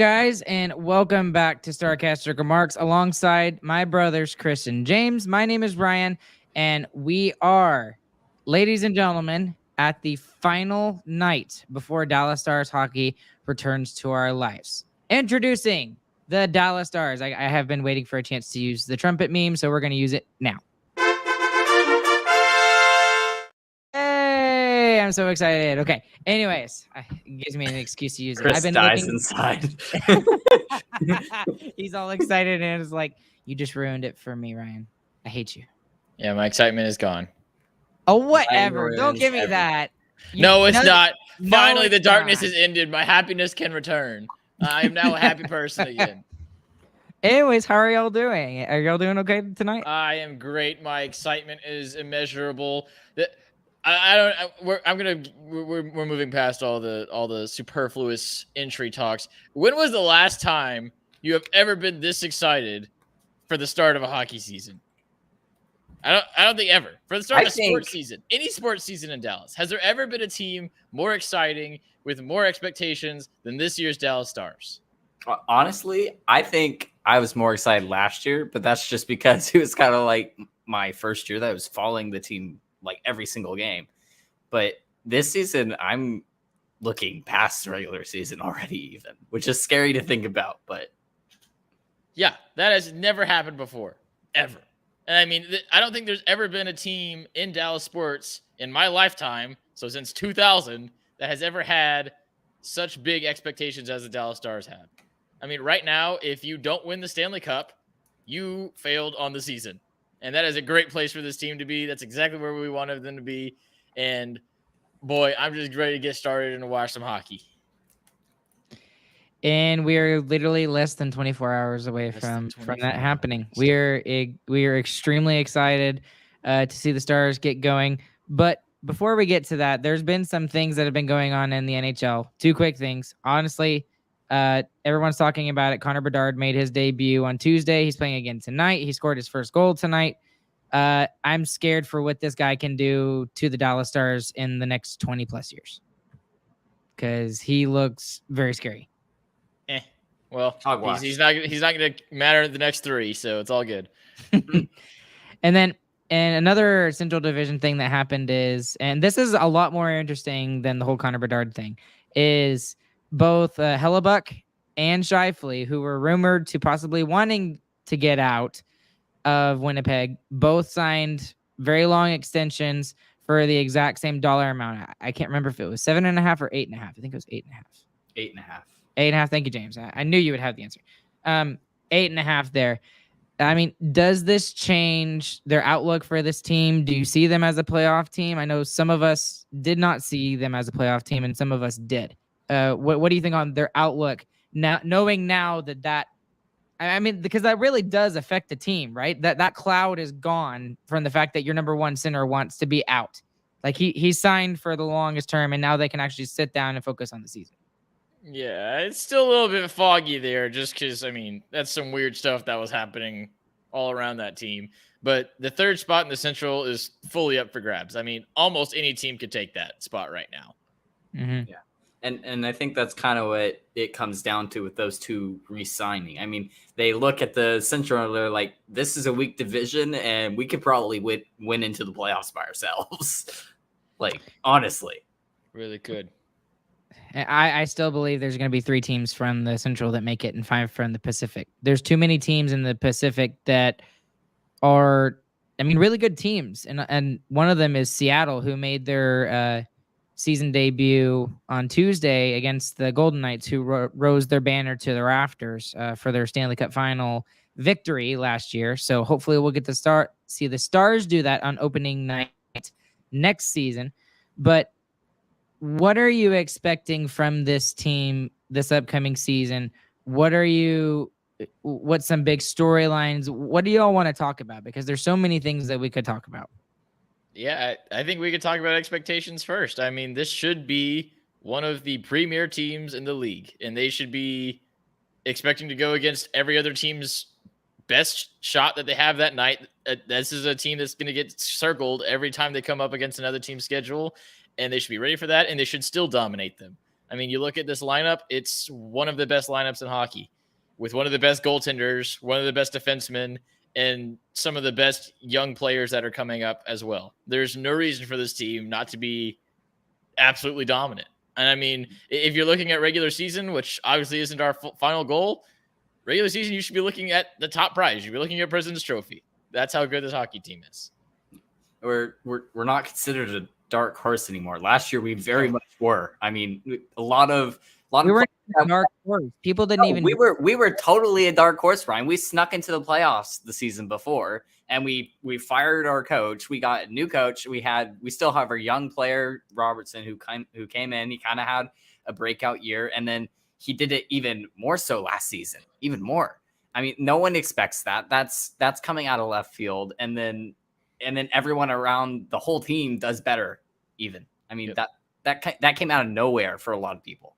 guys, and welcome back to Starcaster Remarks alongside my brothers, Chris and James. My name is Brian, and we are, ladies and gentlemen, at the final night before Dallas Stars hockey returns to our lives. Introducing the Dallas Stars. I have been waiting for a chance to use the trumpet meme, so we're going to use it now. Hey, I'm so excited. Okay. Anyways, it gives me an excuse to use it. Chris dies inside. He's all excited and is like, "You just ruined it for me, Ryan. I hate you." Yeah, my excitement is gone. Oh, whatever. Don't give me everything. that. No, it's not. no, Finally, the it's darkness not. is ended. My happiness can return. I am now a happy person again. Anyways, how are y'all doing? Are y'all doing okay tonight? I am great. My excitement is immeasurable. We're moving past all the superfluous entry talks. When was the last time you have ever been this excited for the start of a hockey season? I don't think ever. For the start of a sports season, any sports season in Dallas, has there ever been a team more exciting with more expectations than this year's Dallas Stars? Honestly, I think I was more excited last year, but that's just because it was kind of like my first year that I was following the team like every single game. But this season, I'm looking past the regular season already, even, which is scary to think about. But yeah, that has never happened before, ever. And I mean, I don't think there's ever been a team in Dallas sports in my lifetime, so since 2000, that has ever had such big expectations as the Dallas Stars have. I mean, right now, if you don't win the Stanley Cup, you failed on the season. And that is a great place for this team to be. That's exactly where we wanted them to be. And boy, I'm just ready to get started and watch some hockey. And we are literally less than 24 hours away from that happening. We are extremely excited to see the Stars get going. But before we get to that, there's been some things that have been going on in the NHL. Two quick things. Honestly, everyone's talking about it. Connor Bedard made his debut on Tuesday. He's playing again tonight. He scored his first goal tonight. I'm scared for what this guy can do to the Dallas Stars in the next 20 plus years, because he looks very scary. Well, he's not going to matter the next three, so it's all good. And another Central Division thing that happened is, and this is a lot more interesting than the whole Connor Bedard thing, is both Hellebuck and Scheifele, who were rumored to possibly wanting to get out of Winnipeg, both signed very long extensions for the exact same dollar amount. I can't remember if it was 7.5 or 8.5. I think it was 8.5. 8.5. 8.5. Thank you, James. I knew you would have the answer. 8.5 there. I mean, does this change their outlook for this team? Do you see them as a playoff team? I know some of us did not see them as a playoff team, and some of us did. What do you think on their outlook now, knowing now that I mean, because that really does affect the team, right? That cloud is gone from the fact that your number one center wants to be out. Like he signed for the longest term, and now they can actually sit down and focus on the season. Yeah, it's still a little bit foggy there just because, I mean, that's some weird stuff that was happening all around that team. But the third spot in the Central is fully up for grabs. I mean, almost any team could take that spot right now. Mm-hmm. Yeah. And I think that's kind of what it comes down to with those two re-signing. I mean, they look at the Central and they're like, this is a weak division, and we could probably win into the playoffs by ourselves. Like, honestly. Really could. I still believe there's going to be 3 teams from the Central that make it and 5 from the Pacific. There's too many teams in the Pacific that are, I mean, really good teams. And one of them is Seattle, who made their season debut on Tuesday against the Golden Knights, who rose their banner to the rafters for their Stanley Cup final victory last year. So hopefully we'll get to see the Stars do that on opening night next season. But what are you expecting from this team this upcoming season? What's some big storylines? What do y'all want to talk about? Because there's so many things that we could talk about. Yeah, I think we could talk about expectations first. I mean, this should be one of the premier teams in the league, and they should be expecting to go against every other team's best shot that they have that night. This is a team that's going to get circled every time they come up against another team's schedule, and they should be ready for that, and they should still dominate them. I mean, you look at this lineup, it's one of the best lineups in hockey with one of the best goaltenders, one of the best defensemen, and some of the best young players that are coming up as well. There's no reason for this team not to be absolutely dominant. And I mean, if you're looking at regular season, which obviously isn't our final goal, regular season, you should be looking at the top prize. You should be looking at President's Trophy. That's how good this hockey team is. We're not considered a dark horse anymore. Last year, we very much were. I mean, a lot of we were a dark horse. People didn't even. We were totally a dark horse, Brian. We snuck into the playoffs the season before, and we fired our coach. We got a new coach. We still have our young player Robertson who came in. He kind of had a breakout year, and then he did it even more so last season, even more. I mean, no one expects that. That's coming out of left field, and then everyone around the whole team does better. Even, I mean, that came out of nowhere for a lot of people.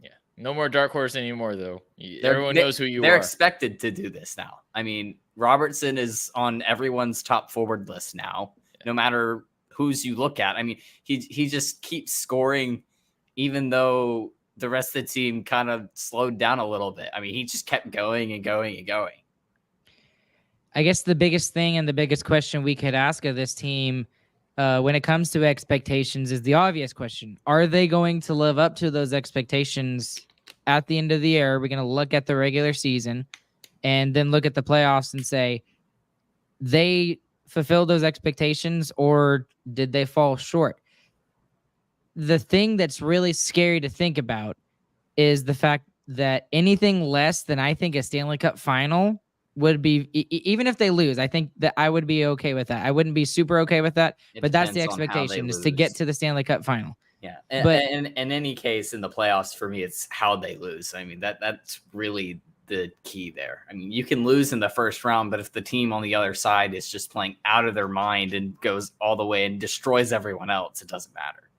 Yeah, no more dark horse anymore, though. Everyone knows who you are. They're expected to do this now. I mean, Robertson is on everyone's top forward list now, no matter whose you look at. I mean, he just keeps scoring, even though the rest of the team kind of slowed down a little bit. I mean, he just kept going and going and going. I guess the biggest thing and the biggest question we could ask of this team when it comes to expectations is the obvious question. Are they going to live up to those expectations at the end of the year? We're going to look at the regular season and then look at the playoffs and say, they fulfilled those expectations or did they fall short? The thing that's really scary to think about is the fact that anything less than I think a Stanley Cup final would be, even if they lose, I think that I would be okay with that. I wouldn't be super okay with that, but that's the expectation, is to get to the Stanley Cup final. Yeah. But in any case, in the playoffs, for me, it's how they lose. I mean, that's really the key there. I mean, you can lose in the first round, but if the team on the other side is just playing out of their mind and goes all the way and destroys everyone else, it doesn't matter.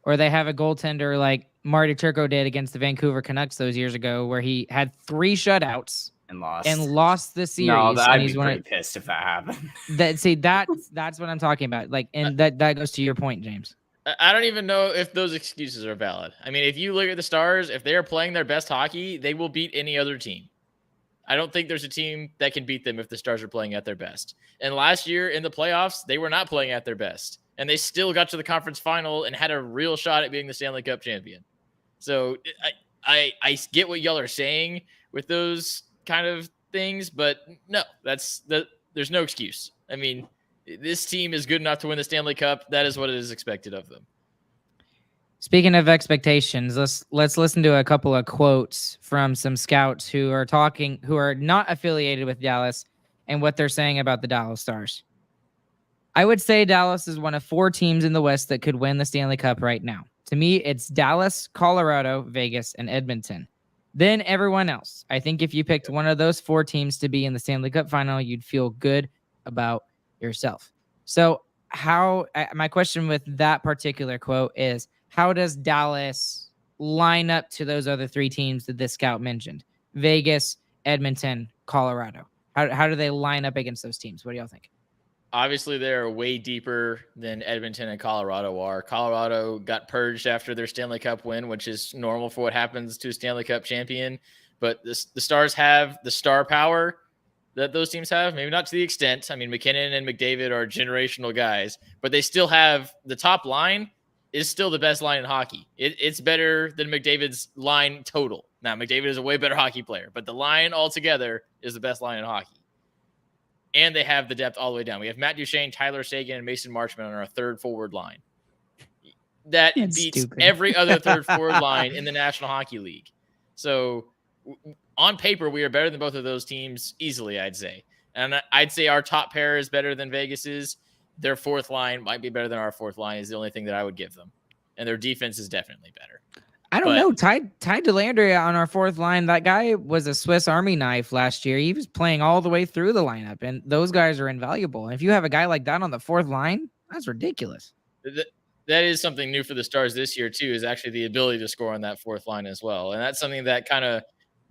Or they have a goaltender like Marty Turco did against the Vancouver Canucks those years ago, where he had 3 shutouts and lost the series. No, I'd be pretty pissed if that happened. That's what I'm talking about. Like, and that goes to your point, James. I don't even know if those excuses are valid. I mean, if you look at the Stars, if they are playing their best hockey, they will beat any other team. I don't think there's a team that can beat them if the Stars are playing at their best. And last year in the playoffs, they were not playing at their best, and they still got to the conference final and had a real shot at being the Stanley Cup champion. So I get what y'all are saying with those kind of things, but no, there's no excuse. I mean, this team is good enough to win the Stanley Cup. That is what it is expected of them. Speaking of expectations, let's listen to a couple of quotes from some scouts who are not affiliated with Dallas and what they're saying about the Dallas Stars. I would say Dallas is one of 4 teams in the West that could win the Stanley Cup right now. To me, it's Dallas, Colorado, Vegas, and Edmonton. Then everyone else. I think if you picked one of those 4 teams to be in the Stanley Cup final, you'd feel good about yourself. So my question with that particular quote is, how does Dallas line up to those other 3 teams that this scout mentioned? Vegas, Edmonton, Colorado. How do they line up against those teams? What do y'all think? Obviously, they're way deeper than Edmonton and Colorado are. Colorado got purged after their Stanley Cup win, which is normal for what happens to a Stanley Cup champion. But the Stars have the star power that those teams have. Maybe not to the extent. I mean, McKinnon and McDavid are generational guys, but they still have the top line is still the best line in hockey. It's better than McDavid's line total. Now, McDavid is a way better hockey player, but the line altogether is the best line in hockey. And they have the depth all the way down. We have Matt Duchene, Tyler Seguin, and Mason Marchment on our third forward line. That beats every other third forward line in the National Hockey League. So on paper, we are better than both of those teams easily, I'd say. And I'd say our top pair is better than Vegas's. Their fourth line might be better than our fourth line is the only thing that I would give them. And their defense is definitely better. I don't know. Ty Dellandrea on our fourth line, that guy was a Swiss Army knife last year. He was playing all the way through the lineup, and those guys are invaluable. And if you have a guy like that on the fourth line, that's ridiculous. That is something new for the Stars this year, too, is actually the ability to score on that fourth line as well. And that's something that kind of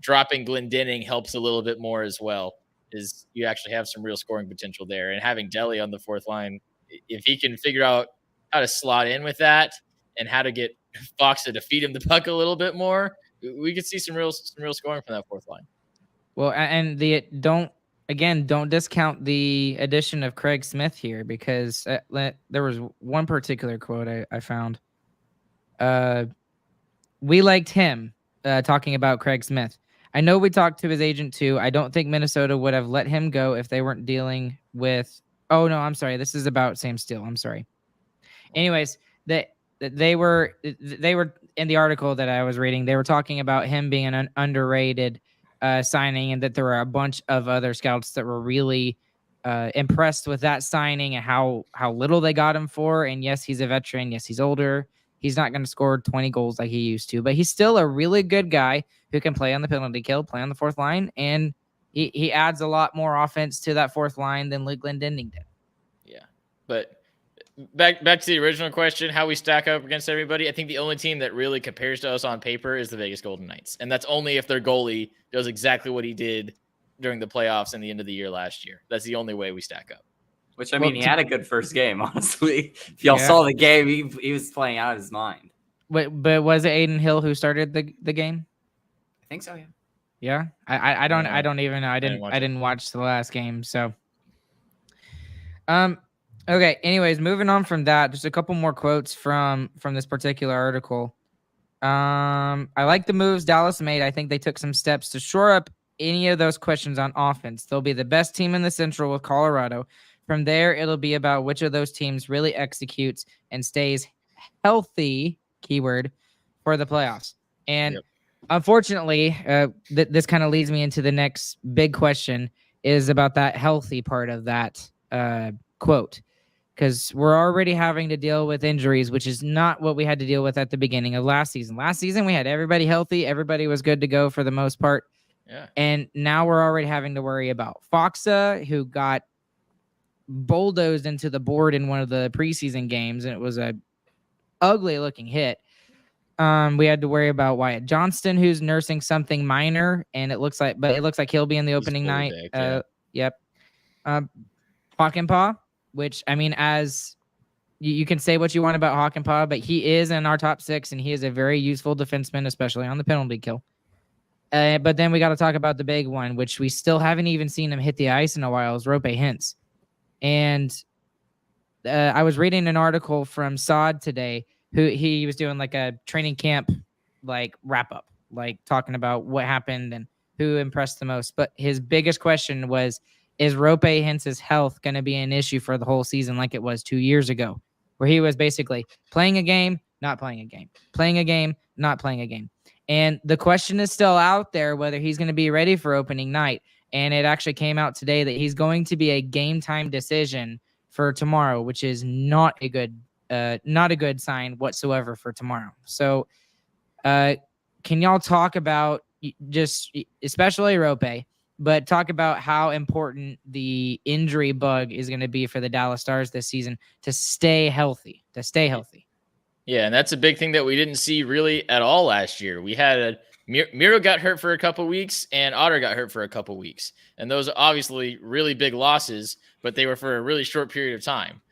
dropping Glendening helps a little bit more as well, is you actually have some real scoring potential there. And having Delly on the fourth line, if he can figure out how to slot in with that and how to get Foxa to feed him the puck a little bit more, we could see some real scoring from that fourth line. Well, and don't discount the addition of Craig Smith here, because there was one particular quote I found. We liked him talking about Craig Smith. I know we talked to his agent too. I don't think Minnesota would have let him go if they weren't dealing with. Oh no, I'm sorry. This is about Sam Steele. I'm sorry. Anyways, they were in the article that I was reading. They were talking about him being an underrated signing, and that there were a bunch of other scouts that were really impressed with that signing and how little they got him for. And yes, he's a veteran. Yes, he's older. He's not going to score 20 goals like he used to, but he's still a really good guy who can play on the penalty kill, play on the fourth line, and he adds a lot more offense to that fourth line than Luke Glendening did. Yeah, but back to the original question, how we stack up against everybody. I think the only team that really compares to us on paper is the Vegas Golden Knights, and that's only if their goalie does exactly what he did during the playoffs and the end of the year last year. That's the only way we stack up. Which, I mean, he had a good first game, honestly. If y'all saw the game, he was playing out of his mind. But was it Aiden Hill who started the game? I think so, yeah. Yeah, I don't even know. I didn't watch the last game, so. Okay. Anyways, moving on from that, just a couple more quotes from this particular article. I like the moves Dallas made. I think they took some steps to shore up any of those questions on offense. They'll be the best team in the Central with Colorado. From there, it'll be about which of those teams really executes and stays healthy, keyword, for the playoffs. And unfortunately, this kind of leads me into the next big question, is about that healthy part of that quote. Because we're already having to deal with injuries, which is not what we had to deal with at the beginning of last season. Last season, we had everybody healthy. Everybody was good to go for the most part. Yeah. And now we're already having to worry about Foxa, who got bulldozed into the board in one of the preseason games, and it was a ugly looking hit. We had to worry about Wyatt Johnston, who's nursing something minor, and it looks like he'll be in the opening night. Yep. Hakanpää, which, I mean, as you can say what you want about Hakanpää, but he is in our top 6, and he is a very useful defenseman, especially on the penalty kill. But then we got to talk about the big one, which we still haven't even seen him hit the ice in a while, is Roope Hintz. And I was reading an article from Saad today, who he was doing like a training camp, like wrap up, like talking about what happened and who impressed the most. But his biggest question was, is Roope Hintz's health going to be an issue for the whole season like it was 2 years ago, where he was basically playing a game, not playing a game, playing a game, not playing a game. And the question is still out there whether he's going to be ready for opening night. And it actually came out today that he's going to be a game time decision for tomorrow, which is not a good sign whatsoever for tomorrow. So can y'all talk about, just especially Roope, but talk about how important the injury bug is going to be for the Dallas Stars this season to stay healthy, Yeah, and that's a big thing that we didn't see really at all last year. We had Miro got hurt for a couple weeks, and Otter got hurt for a couple weeks. And those are obviously really big losses, but they were for a really short period of time.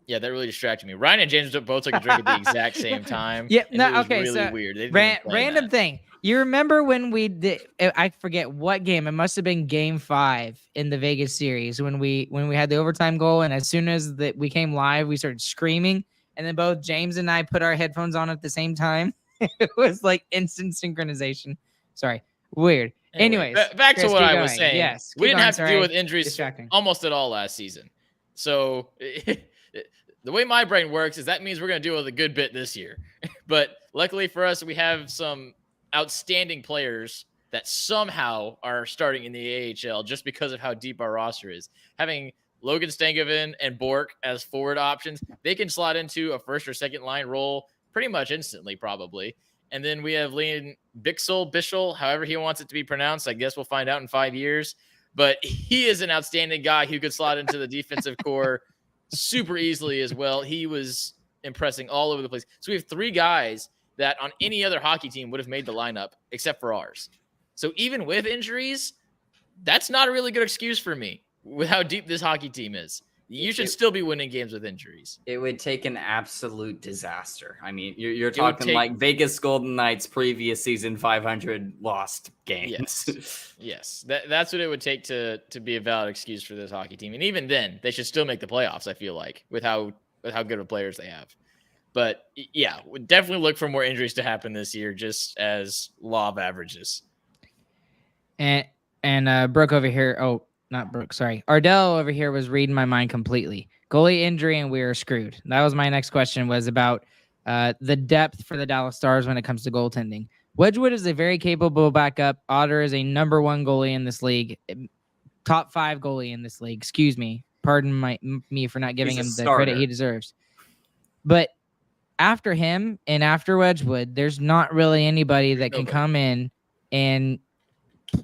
Yeah, that really distracted me. Ryan and James both took a drink at the exact same time. Yeah, no, okay, really so weird. Random thing. You remember when we did? I forget what game. It must have been Game 5 in the Vegas series when we had the overtime goal, and as soon as we came live, we started screaming, and then both James and I put our headphones on at the same time. It was like instant synchronization. Sorry, weird. Anyways, back to what I was saying. Yes, we didn't have to deal with injuries almost at all last season. So the way my brain works is that means we're going to deal with a good bit this year. But luckily for us, we have some outstanding players that somehow are starting in the AHL just because of how deep our roster is. Having Logan Stankoven and Bork as forward options, they can slot into a first or second line role pretty much instantly, probably. And then we have Liam Bichsel, however he wants it to be pronounced. I guess we'll find out in 5 years. But he is an outstanding guy who could slot into the defensive core super easily as well. He was impressing all over the place. So we have 3 guys that on any other hockey team would have made the lineup except for ours. So even with injuries, that's not a really good excuse for me with how deep this hockey team is. You should still be winning games with injuries. It would take an absolute disaster. I mean, you're would talking take- like Vegas Golden Knights previous season 500 lost games. Yes. That's what it would take to be a valid excuse for this hockey team. And even then, they should still make the playoffs, I feel like, with how good of players they have. But yeah, would definitely look for more injuries to happen this year, just as law of averages. And Brooke over here. Oh, not Brooke. Sorry, Ardell over here was reading my mind completely. Goalie injury, and we are screwed. That was my next question. Was about the depth for the Dallas Stars when it comes to goaltending. Wedgwood is a very capable backup. Otter is a number 1 goalie in this league, top 5 goalie in this league. Excuse me. Pardon me for not giving him the credit he deserves. But after him and after Wedgwood, there's not really anybody that can come in and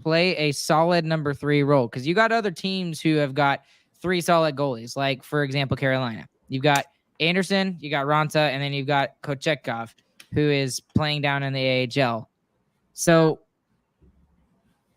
play a solid number 3 role, because you got other teams who have got 3 solid goalies, like for example Carolina. You've got Anderson, you got Ranta, and then you've got Kochetkov, who is playing down in the AHL. So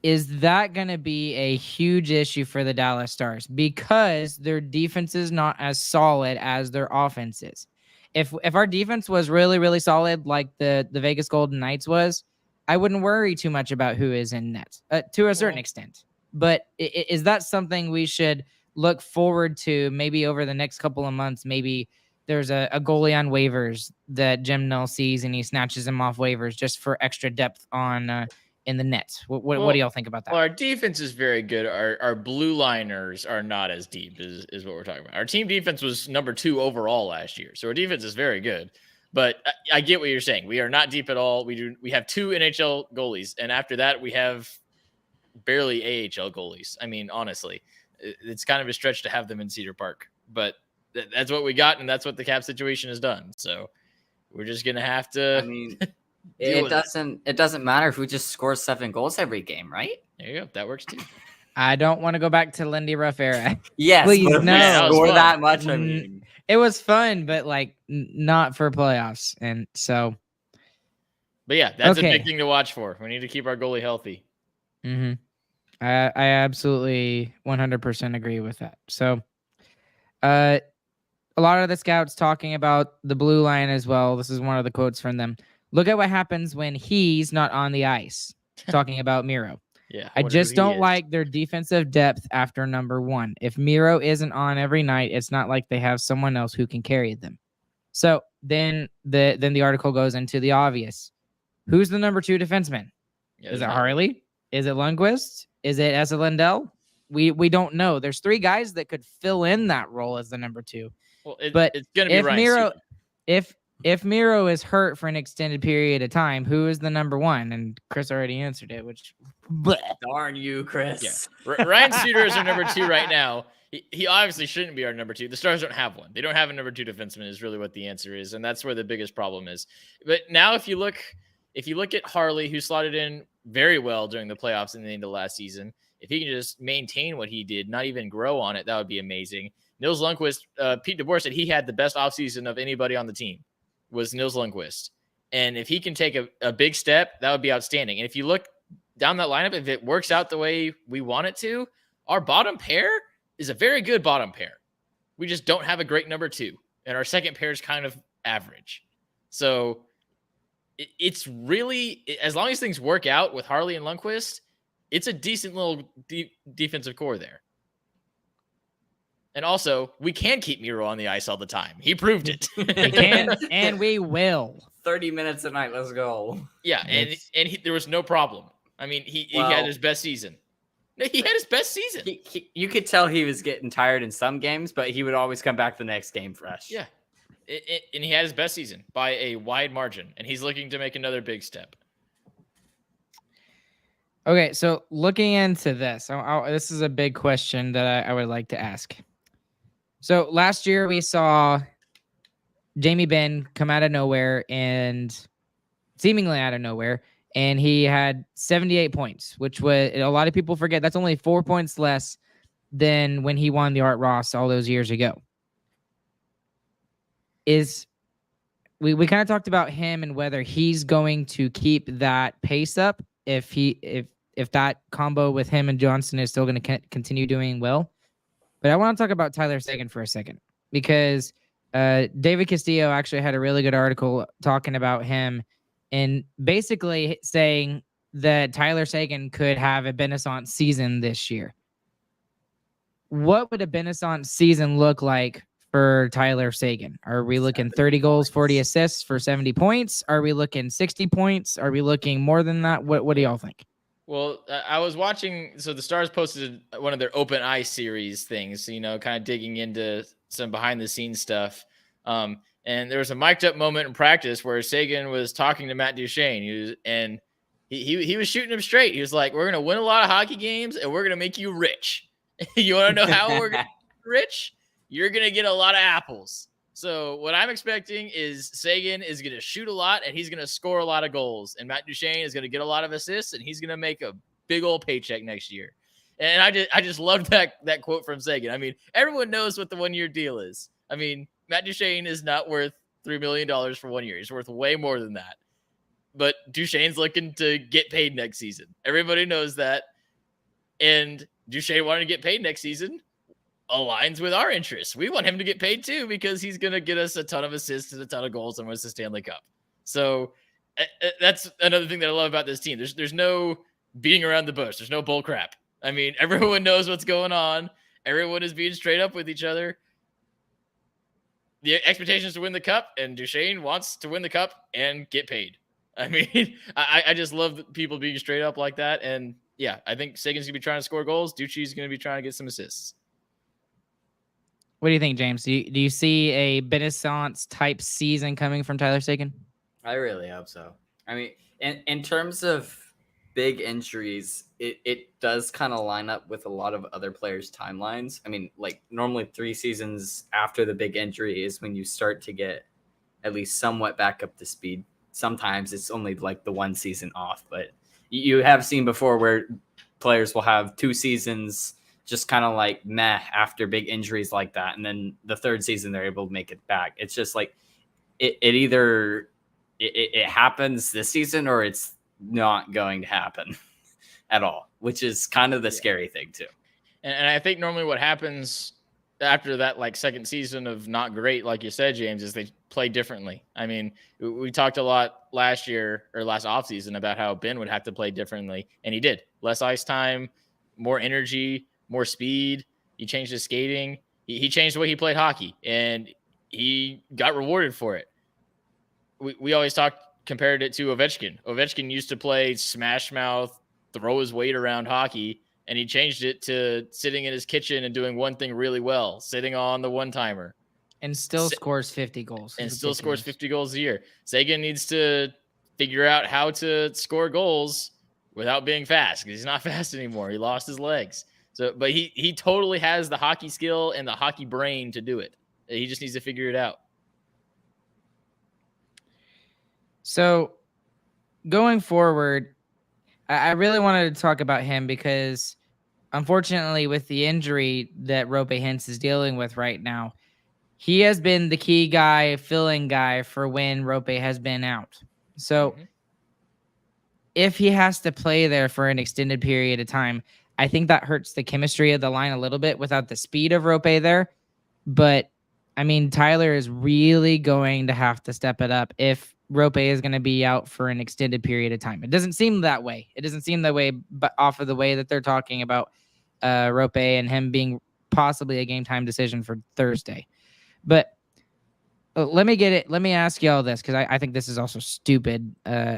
is that going to be a huge issue for the Dallas Stars, because their defense is not as solid as their offense is? If our defense was really, really solid like the Vegas Golden Knights was, I wouldn't worry too much about who is in net to a certain extent. But is that something we should look forward to maybe over the next couple of months? Maybe there's a goalie on waivers that Jim Null sees and he snatches him off waivers just for extra depth on in the net. What do y'all think about that? Well, our defense is very good. Our blue liners are not as deep is what we're talking about. Our team defense was number 2 overall last year. So our defense is very good. But I get what you're saying. We are not deep at all. We have 2 NHL goalies, and after that, we have barely AHL goalies. I mean, honestly, it's kind of a stretch to have them in Cedar Park, but that's what we got, and that's what the cap situation has done. So we're just gonna have to. I mean, it doesn't matter if we just score 7 goals every game, right? There you go. That works too. I don't want to go back to Lindy Ruff era. Yes, please, but if no. we score that much, I mean. It was fun, but like not for playoffs. And so. But yeah, that's a big thing to watch for. We need to keep our goalie healthy. Mm-hmm. I absolutely 100% agree with that. So a lot of the scouts talking about the blue line as well. This is one of the quotes from them. Look at what happens when he's not on the ice. Talking about Miro. Yeah, I just don't like their defensive depth after number 1. If Miro isn't on every night, it's not like they have someone else who can carry them. So then the article goes into the obvious. Who's the number 2 defenseman? Yeah, is it Harley? Is it Lundqvist? Is it Esa Lindell? We don't know. There's 3 guys that could fill in that role as the number 2. Well, but it's going to be Ryan Miro, Suter. If Miro is hurt for an extended period of time, who is the number 1? And Chris already answered it, which darn you, Chris. Yeah. Ryan Suter is our number 2 right now. He obviously shouldn't be our number 2. The Stars don't have one. They don't have a number 2 defenseman is really what the answer is. And that's where the biggest problem is. But now if you look at Harley, who slotted in very well during the playoffs in the end of last season, if he can just maintain what he did, not even grow on it, that would be amazing. Nils Lundqvist, Pete DeBoer said he had the best offseason of anybody on the team, was Nils Lundqvist. And if he can take a big step, that would be outstanding. And if you look down that lineup, if it works out the way we want it to, our bottom pair is a very good bottom pair. We just don't have a great number 2. And our second pair is kind of average. So it's really, as long as things work out with Harley and Lundqvist, it's a decent little defensive core there. And also, we can keep Miro on the ice all the time. He proved it. We can, and we will. 30 minutes a night. Let's go. Yeah, and there was no problem. I mean, he had his best season. He had his best season. You could tell he was getting tired in some games, but he would always come back the next game fresh. Yeah. And he had his best season by a wide margin, and he's looking to make another big step. Okay, so looking into this, this is a big question that I would like to ask. So last year we saw Jamie Benn come out of nowhere and seemingly out of nowhere, and he had 78 points, which was, a lot of people forget, that's only 4 points less than when he won the Art Ross all those years ago. We kind of talked about him and whether he's going to keep that pace up if that combo with him and Johnson is still going to continue doing well. But I want to talk about Tyler Seguin for a second because David Castillo actually had a really good article talking about him and basically saying that Tyler Seguin could have a Benaissance season this year. What would a Benaissance season look like for Tyler Seguin? Are we looking 30 goals, 40 assists for 70 points? Are we looking 60 points? Are we looking more than that? What do y'all think? Well, I was watching. So the Stars posted one of their open eye series things, you know, kind of digging into some behind the scenes stuff. And there was a mic'd up moment in practice where Seguin was talking to Matt Duchene. He was shooting him straight. He was like, "We're gonna win a lot of hockey games, and we're gonna make you rich. You want to know how we're gonna get rich? You're gonna get a lot of apples." So what I'm expecting is Seguin is going to shoot a lot and he's going to score a lot of goals. And Matt Duchene is going to get a lot of assists and he's going to make a big old paycheck next year. And I just loved that quote from Seguin. I mean, everyone knows what the 1 year deal is. I mean, Matt Duchene is not worth $3 million for 1 year. He's worth way more than that. But Duchene's looking to get paid next season. Everybody knows that. And Duchene wanting to get paid next season aligns with our interests. We want him to get paid too because he's going to get us a ton of assists and a ton of goals and wins the Stanley Cup. So that's another thing that I love about this team. There's no beating around the bush. There's no bull crap. I mean, everyone knows what's going on. Everyone is being straight up with each other. The expectation is to win the cup, and Duchene wants to win the cup and get paid. I mean, I just love people being straight up like that. And yeah, I think Seguin's going to be trying to score goals. Duchene's going to be trying to get some assists. What do you think, James? Do you see a Benaissance type season coming from Tyler Seguin? I really hope so. I mean, in terms of big injuries, it does kind of line up with a lot of other players' timelines. I mean, like normally 3 seasons after the big injury is when you start to get at least somewhat back up to speed. Sometimes it's only like the 1 season off, but you have seen before where players will have 2 seasons just kind of like meh after big injuries like that. And then the 3rd season, they're able to make it back. It's just like it either happens this season or it's not going to happen at all, which is kind of the scary thing too. And I think normally what happens after that, like 2nd season of not great, like you said, James, is they play differently. I mean, we talked a lot last year or last offseason about how Ben would have to play differently. And he did. Less ice time, more energy, more speed. He changed his skating. He changed the way he played hockey, and he got rewarded for it. We always compared it to Ovechkin. Ovechkin used to play smash mouth, throw his weight around hockey, and he changed it to sitting in his kitchen and doing one thing really well, sitting on the one-timer. And still scores 50 goals. And still scores 50 goals a year. Seguin needs to figure out how to score goals without being fast because he's not fast anymore. He lost his legs. So, but he totally has the hockey skill and the hockey brain to do it. He just needs to figure it out. So going forward, I really wanted to talk about him because unfortunately with the injury that Roope Hintz is dealing with right now, he has been the key guy, filling guy for when Roope has been out. So if he has to play there for an extended period of time, I think that hurts the chemistry of the line a little bit without the speed of Roope there. But, I mean, Tyler is really going to have to step it up if Roope is going to be out for an extended period of time. It doesn't seem that way. It doesn't seem that way, but off of the way that they're talking about Roope and him being possibly a game time decision for Thursday. But let me ask y'all this, because I think this is also stupid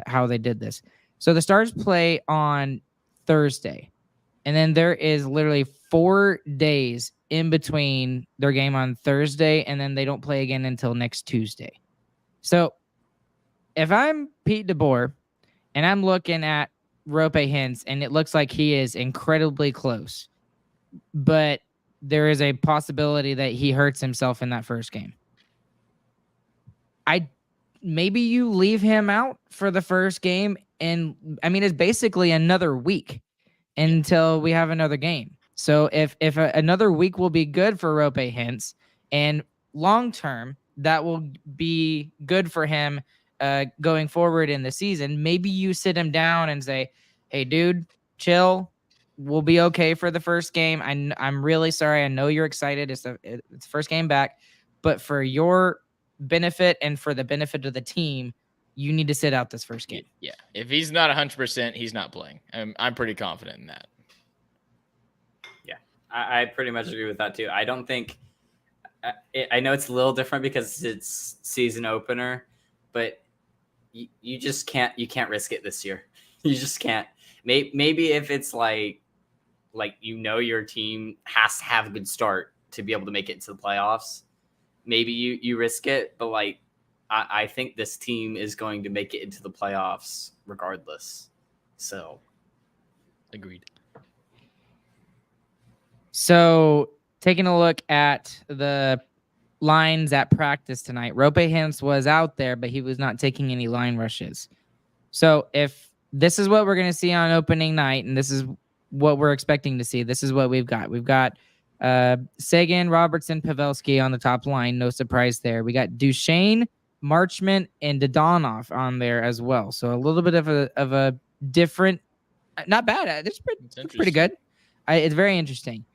how they did this. So the Stars play on Thursday. And then there is literally 4 days in between their game on Thursday, and then they don't play again until next Tuesday. So if I'm Pete DeBoer and I'm looking at Roope Hintz, and it looks like he is incredibly close, but there is a possibility that he hurts himself in that first game. Maybe you leave him out for the first game, and I mean, it's basically another week until we have another game. So if another week will be good for Roope Hintz, and long term that will be good for him going forward in the season, maybe you sit him down and say, "Hey, dude, chill. we'll be okay for the first game. I'm really sorry. I know you're excited. It's the first game back, but for your benefit and for the benefit of the team, you need to sit out this first game. Yeah. If he's not 100%, he's not playing. I'm pretty confident in that. Yeah, I pretty much agree with that too. I don't think. I know it's a little different because it's season opener, but you just can't. You can't risk it this year. You just can't. Maybe if it's like your team has to have a good start to be able to make it into the playoffs, maybe you risk it. But like, I think this team is going to make it into the playoffs regardless. So, agreed. So taking a look at the lines at practice tonight, Rope Hintz was out there, but he was not taking any line rushes. So if this is what we're going to see on opening night, and this is what we're expecting to see, this is what we've got. We've got Seguin, Robertson, Pavelski on the top line. No surprise there. We got Duchesne, Marchment, and Dodonov on there as well. So a little bit of a different, not bad. It's pretty good. It's very interesting.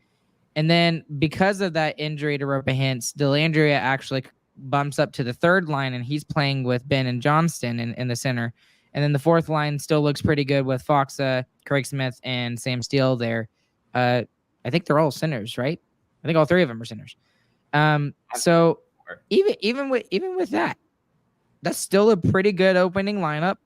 And then because of that injury to Rope Hintz, Dellandrea actually bumps up to the third line, and he's playing with Ben and Johnston in the center. And then the fourth line still looks pretty good with Foxa, Craig Smith, and Sam Steele there. I think they're all centers, right? I think all three of them are centers. So even with that, that's still a pretty good opening lineup.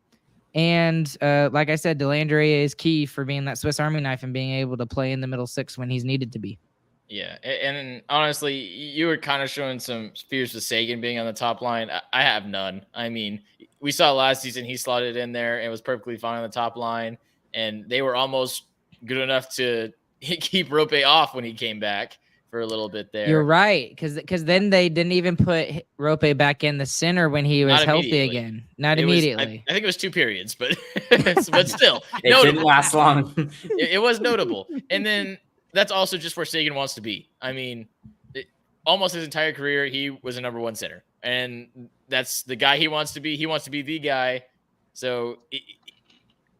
And like I said, Dellandrea is key for being that Swiss Army knife and being able to play in the middle six when he's needed to be. Yeah, and honestly, you were kind of showing some fears with Seguin being on the top line. I have none. I mean, we saw last season he slotted in there and was perfectly fine on the top line, and they were almost good enough to keep Rope off when he came back for a little bit there. You're right, because then they didn't even put Rope back in the center when he was healthy again. Not immediately. I think it was 2 periods, but but still, it didn't last long. It was notable, and then. That's also just where Seguin wants to be. I mean, almost his entire career, he was a number one center. And that's the guy he wants to be. He wants to be the guy. So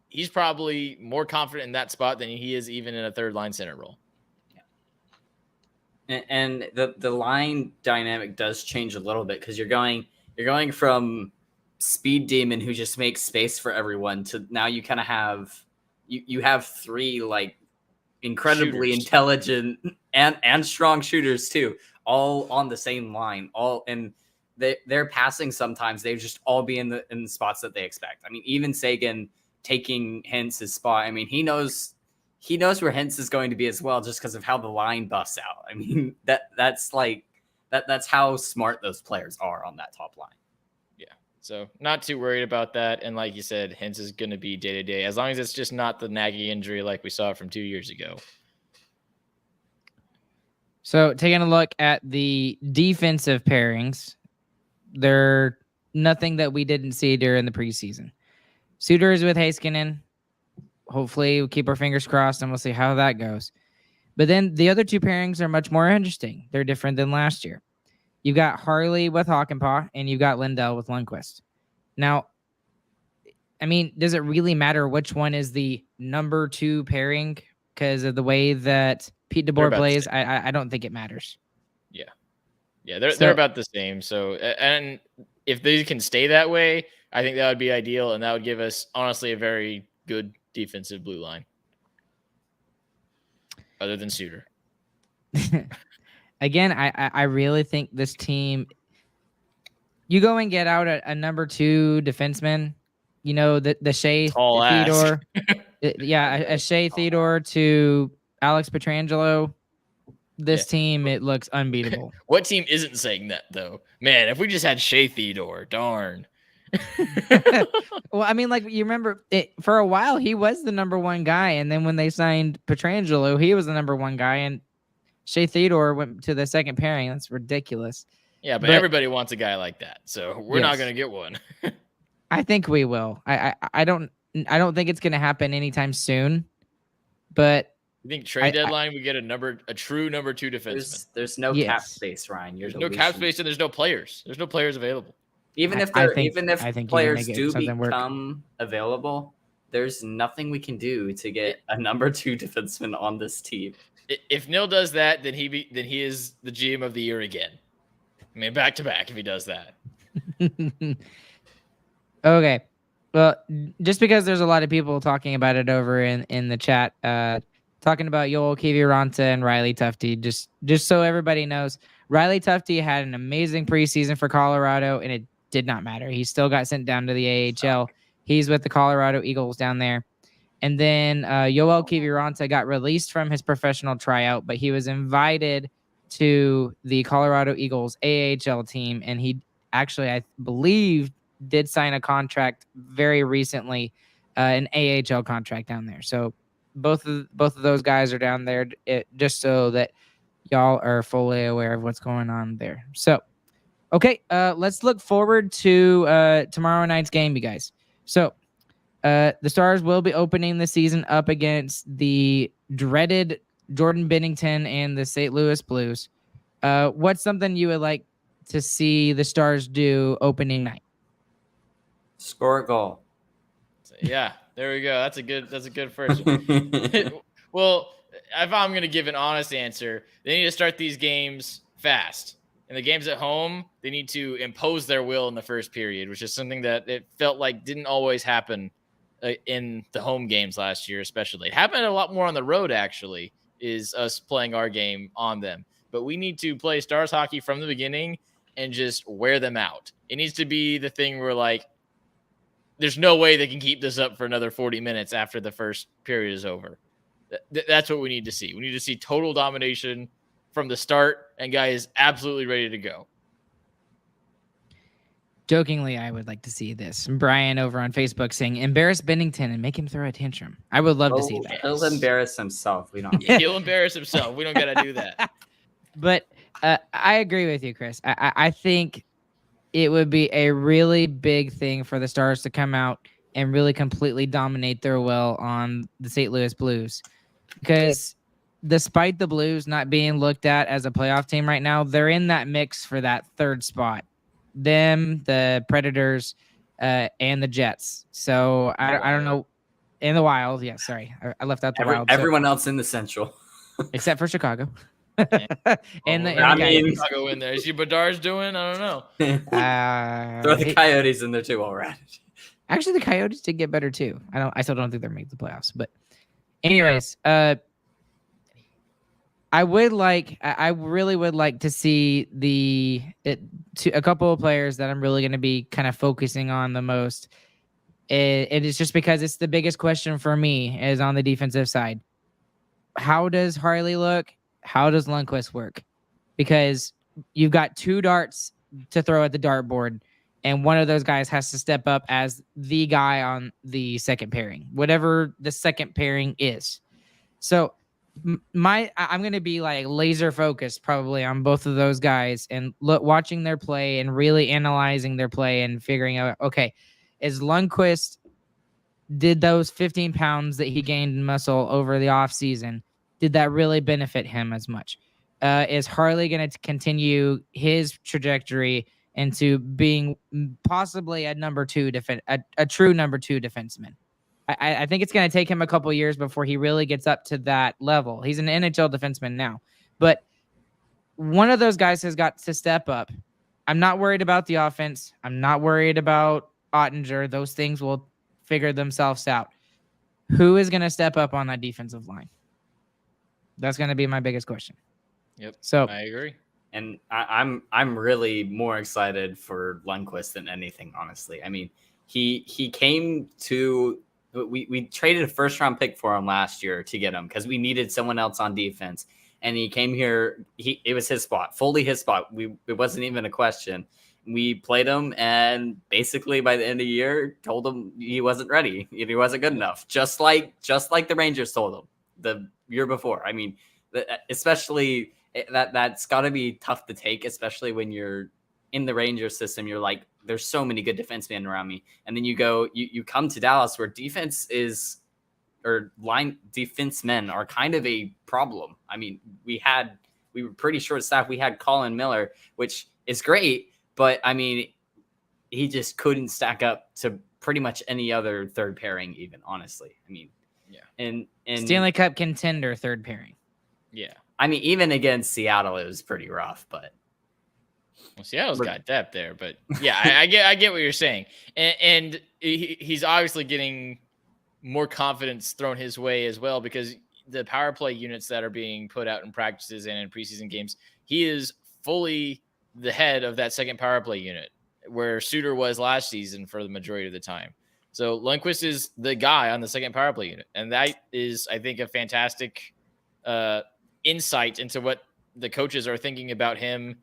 he's probably more confident in that spot than he is even in a third line center role. And the line dynamic does change a little bit because you're going from speed demon who just makes space for everyone to now you kind of have you have 3 like incredibly intelligent and strong shooters too, all on the same line, and they're passing sometimes they just all be in the spots that they expect. I mean, even Seguin taking Hintz's spot, I mean, he knows where Hintz is going to be as well, just because of how the line busts out. I mean, that's how smart those players are on that top line. Yeah. So not too worried about that. And like you said, Hintz is going to be day to day, as long as it's just not the Nagy injury like we saw from 2 years ago. So taking a look at the defensive pairings, they're nothing that we didn't see during the preseason. Suter is with Heiskanen. Hopefully we'll keep our fingers crossed and we'll see how that goes. But then the other 2 pairings are much more interesting. They're different than last year. You've got Harley with Hakanpää, and you've got Lindell with Lundqvist. Now, I mean, does it really matter which one is the number 2 pairing because of the way that Pete DeBoer plays? I don't think it matters. Yeah. Yeah, they're about the same. So, and if they can stay that way, I think that would be ideal, and that would give us, honestly, a very good defensive blue line. Other than Suter. Again, I really think this team, you go and get out a number 2 defenseman, you know, the Shea Theodore. A Shea Theodore to Alex Pietrangelo. This team, it looks unbeatable. What team isn't saying that, though? Man, if we just had Shea Theodore, darn. Well, I mean, like, you remember for a while, he was the number 1 guy. And then when they signed Pietrangelo, he was the number 1 guy. And Shea Theodore went to the second pairing. That's ridiculous. Yeah, but everybody wants a guy like that. So we're not going to get one. I think we will. I don't think it's going to happen anytime soon. But you think trade deadline we get a true number 2 defenseman? There's no cap space, Ryan. There's no cap space and there's no players. There's no players available. Even if players do become available, there's nothing we can do to get a number 2 defenseman on this team. If Nil does that, then he is the GM of the year again. I mean, back to back if he does that. Okay. Well, just because there's a lot of people talking about it over in the chat, talking about Yoel Kiviranta and Riley Tufte, just so everybody knows, Riley Tufte had an amazing preseason for Colorado, and it did not matter. He still got sent down to the AHL. He's with the Colorado Eagles down there. And then Yoel Kiviranta got released from his professional tryout, but he was invited to the Colorado Eagles AHL team, and he actually, I believe, did sign a contract very recently, an AHL contract down there. So both of those guys are down there, just so that y'all are fully aware of what's going on there. So, okay, let's look forward to tomorrow night's game, you guys. So the Stars will be opening the season up against the dreaded Jordan Binnington and the St. Louis Blues. What's something you would like to see the Stars do opening night? Score a goal. Yeah, there we go. That's a good first one. Well, if I'm going to give an honest answer, they need to start these games fast. And the games at home, they need to impose their will in the first period, which is something that it felt like didn't always happen in the home games last year, especially. It happened a lot more on the road, actually, is us playing our game on them. But we need to play Stars hockey from the beginning and just wear them out. It needs to be the thing where, like, there's no way they can keep this up for another 40 minutes after the first period is over. That's what we need to see. We need to see total domination from the start, and guys absolutely ready to go. Jokingly, I would like to see this. Brian over on Facebook saying, embarrass Binnington and make him throw a tantrum. I would love to see that. He'll embarrass himself. We don't. He'll embarrass himself. We don't got to do that. But I agree with you, Chris. I think it would be a really big thing for the Stars to come out and really completely dominate their will on the St. Louis Blues. Because despite the Blues not being looked at as a playoff team right now, they're in that mix for that third spot. Them, the Predators, and the Jets. So I don't know. And the Wild. Yeah, sorry. I left out the Wild. Everyone else in the Central. Except for Chicago. And Chicago in there. Is he Bedard's doing? I don't know. Throw the Coyotes in there too while we're at it. Actually, the Coyotes did get better too. I still don't think they're making the playoffs. But anyways, I really would like to see a couple of players that I'm really going to be kind of focusing on the most. It is just because it's the biggest question for me is on the defensive side. How does Harley look? How does Lundqvist work? Because you've got two darts to throw at the dartboard, and one of those guys has to step up as the guy on the second pairing, whatever the second pairing is. So I'm going to be like laser focused probably on both of those guys and watching their play and really analyzing their play and figuring out, okay, is Lundqvist, did those 15 pounds that he gained in muscle over the off season, did that really benefit him as much? Is Harley going to continue his trajectory into being possibly a number two a true number two defenseman? I think it's going to take him a couple of years before he really gets up to that level. He's an NHL defenseman now, but one of those guys has got to step up. I'm not worried about the offense. I'm not worried about Ottinger. Those things will figure themselves out. Who is going to step up on that defensive line? That's going to be my biggest question. Yep. So I agree. And I'm really more excited for Lundqvist than anything, honestly. I mean, he came to we traded a first round pick for him last year to get him because we needed someone else on defense. And he came here. It was his spot, fully his spot. It wasn't even a question. We played him, and basically by the end of the year, told him he wasn't ready. He wasn't good enough. Just like the Rangers told him the year before. I mean, especially that's got to be tough to take, especially when you're in the Rangers system. You're like, there's so many good defensemen around me, and then you come to Dallas where defense is, or line defensemen are kind of a problem. I mean, we were pretty short staffed. We had Colin Miller, which is great, but I mean, he just couldn't stack up to pretty much any other third pairing, even, honestly. I mean, Yeah. And Stanley Cup contender third pairing. Yeah. I mean, even against Seattle, it was pretty rough, but Well, Seattle's got depth there, but yeah, I get what you're saying, and he's obviously getting more confidence thrown his way as well because the power play units that are being put out in practices and in preseason games, he is fully the head of that second power play unit, where Suter was last season for the majority of the time. So Lundqvist is the guy on the second power play unit, and that is, I think, a fantastic insight into what the coaches are thinking about him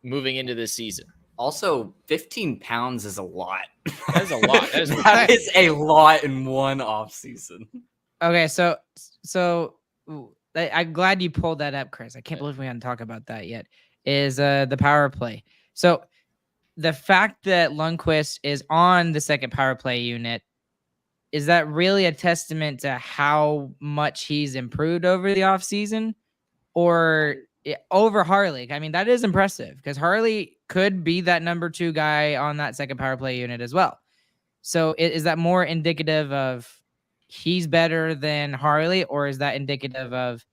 moving into this season. Also, 15 pounds is a lot. That is a lot. That is a lot in one off season. Okay, so I'm glad you pulled that up, Chris. I can't believe we haven't talked about that yet. Is the power play. So the fact that Lundqvist is on the second power play unit, is that really a testament to how much he's improved over the offseason? Or over Harley? I mean, that is impressive because Harley could be that number 2 guy on that second power play unit as well. So is that more indicative of he's better than Harley, or is that indicative of,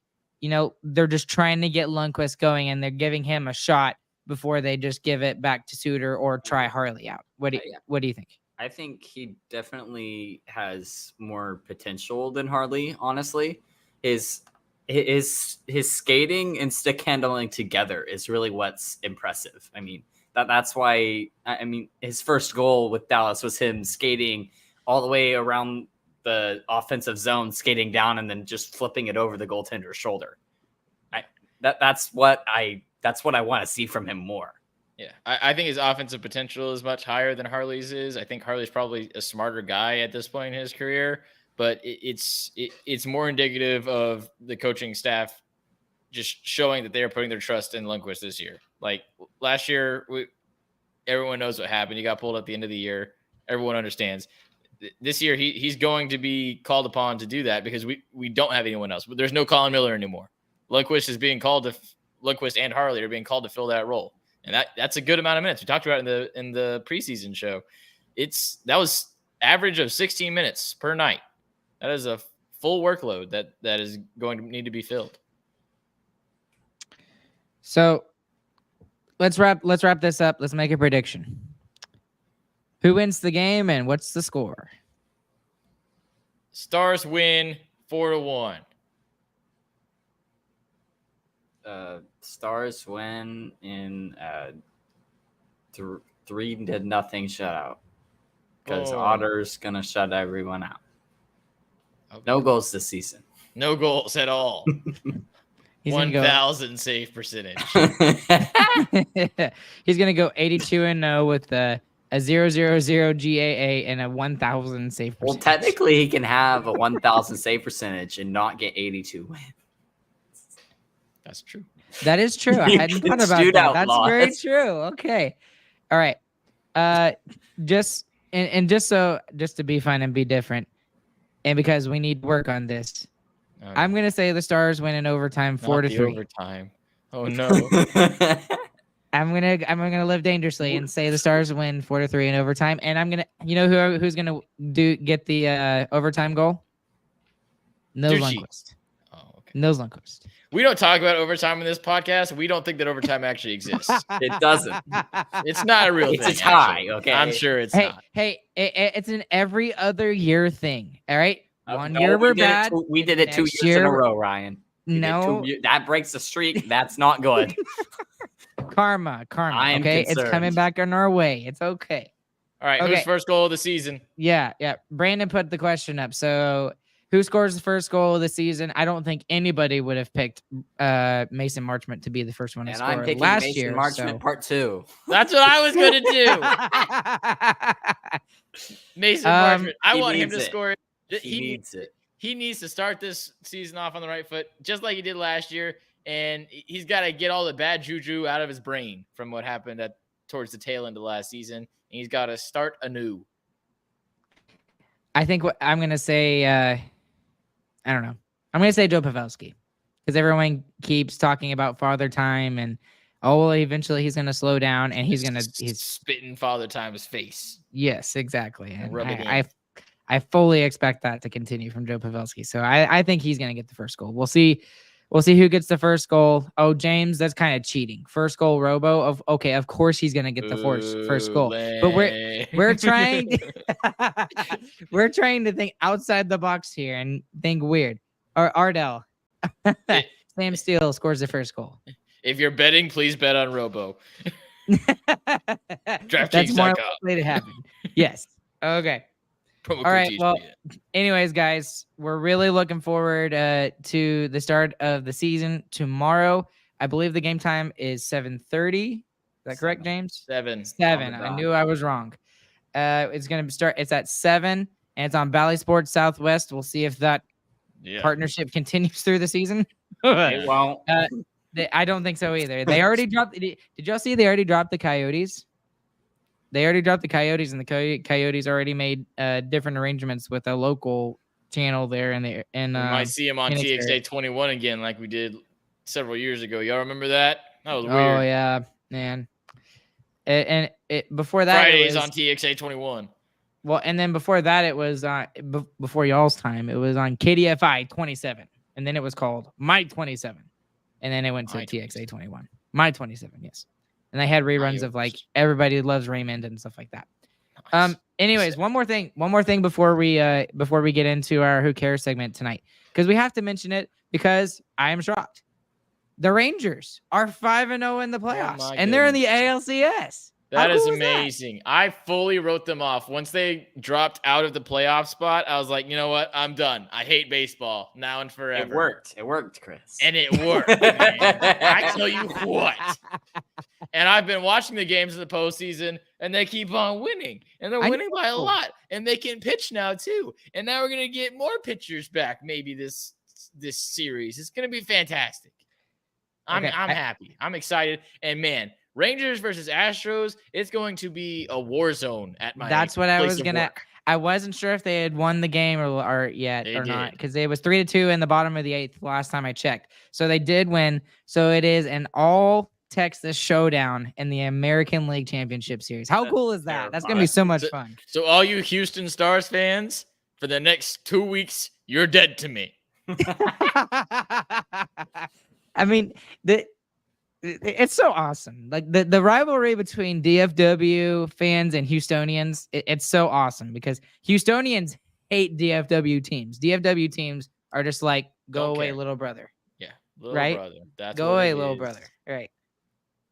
they're just trying to get Lundqvist going and they're giving him a shot before they just give it back to Suter or try Harley out? What do you think? I think he definitely has more potential than Harley, honestly. His skating and stick handling together is really what's impressive. I mean, that's why, his first goal with Dallas was him skating all the way around the offensive zone, skating down and then just flipping it over the goaltender's shoulder. That's what I want to see from him more. Yeah, I think his offensive potential is much higher than Harley's is. I think Harley's probably a smarter guy at this point in his career, but it's more indicative of the coaching staff just showing that they are putting their trust in Lundqvist this year. Like last year, everyone knows what happened. He got pulled at the end of the year. Everyone understands. This year, he's going to be called upon to do that because we don't have anyone else. But there's no Colin Miller anymore. Lundqvist and Harley are being called to fill that role. And that's a good amount of minutes. We talked about it in the preseason show. That was average of 16 minutes per night. That is a full workload that is going to need to be filled. So let's wrap this up. Let's make a prediction. Who wins the game and what's the score? Stars win 4-1. Stars win in 3-0 shutout because Otter's gonna shut everyone out. Okay. No goals this season. No goals at all. 1,000 save percentage. He's gonna go 82-0 with a 0.000 GAA and a 1,000 save percentage. Well, technically, he can have a 1,000 save percentage and not get 82 wins. That's true. That is true. I hadn't thought about that. That's very true. Okay. All right. Just to be fun and be different, and because we need to work on this, I'm gonna say the Stars win in overtime 4-3. Overtime. Oh no. I'm gonna live dangerously and say the Stars win 4-3 in overtime, and I'm gonna who's gonna get the overtime goal? Nils Lundqvist. Oh, okay. Nils Lundqvist. We don't talk about overtime in this podcast. We don't think that overtime actually exists. It doesn't. It's not a real thing. It's a tie, okay? I'm sure it's not. It's an every other year thing, all right? One No, year we're bad. We did it 2 years in a row, Ryan. No. That breaks the streak. That's not good. Karma. I am okay? concerned. It's coming back on our way. It's okay. All right, Okay. who's first goal of the season? Yeah. Brandon put the question up. So who scores the first goal of the season? I don't think anybody would have picked Mason Marchment to be the first one to And score I'm picking last Mason year. Marchment part 2. That's what I was going to do. Mason Marchment. I want him to score. He needs it. He needs to start this season off on the right foot, just like he did last year. And he's got to get all the bad juju out of his brain from what happened towards the tail end of last season. And he's got to start anew. I think what I'm going to say, I don't know. I'm going to say Joe Pavelski because everyone keeps talking about Father Time and Oh, well, eventually he's going to slow down and he's spitting Father Time's face. Yes, exactly. And And rub it in. I fully expect that to continue from Joe Pavelski. So I think he's going to get the first goal. We'll see who gets the first goal. Oh, James, that's kind of cheating. First goal, Robo. Of course he's going to get the first goal. But we're trying we're trying to think outside the box here and think weird. Or Ardell. Sam Steele scores the first goal. If you're betting, please bet on Robo. That's more likely to happen. Yes. Okay. All right. Well, anyways, guys, we're really looking forward to the start of the season tomorrow. I believe the game time is 7:30. Is that correct, James? 7. I knew I was wrong. It's going to start. It's at 7, and it's on Valley Sports Southwest. We'll see if that partnership continues through the season. It won't. I don't think so either. They already dropped. Did y'all see they already dropped the Coyotes? They already dropped the Coyotes, and the Coyotes already made different arrangements with a local channel there. We might see them on TXA 21 again, like we did several years ago. Y'all remember that? That was weird. Oh yeah, man. And before that, Fridays on TXA 21. Well, and then before that, it was before y'all's time. It was on KDFI 27, and then it was called My 27, and then it went to TXA 21. My 27, yes. And they had reruns of like Everybody Loves Raymond and stuff like that. Nice. Anyways, one more thing before we get into our Who Cares segment tonight, because we have to mention it because I am shocked. The Rangers are 5-0 in the playoffs, and they're in the ALCS. That is amazing. I fully wrote them off. Once they dropped out of the playoff spot, I was like, you know what? I'm done. I hate baseball now and forever. It worked, Chris. And it worked. I tell you what. And I've been watching the games of the postseason, and they keep on winning. And they're winning by a lot. And they can pitch now, too. And now we're going to get more pitchers back maybe this series. It's going to be fantastic. I'm happy. I'm excited. And, man, Rangers versus Astros, it's going to be a war zone at my That's what I was going to – I wasn't sure if they had won the game or yet or not, because it was 3-2 in the bottom of the 8th last time I checked. So they did win. So it is an all-Texas showdown in the American League Championship Series. How cool is that? That's going to be so much fun. So all you Houston Stars fans, for the next 2 weeks, you're dead to me. I mean, it's so awesome. Like the rivalry between DFW fans and Houstonians, it's so awesome because Houstonians hate DFW teams. DFW teams are just like, go away, little brother. Yeah, little right? brother. That's go away, little brother. Right.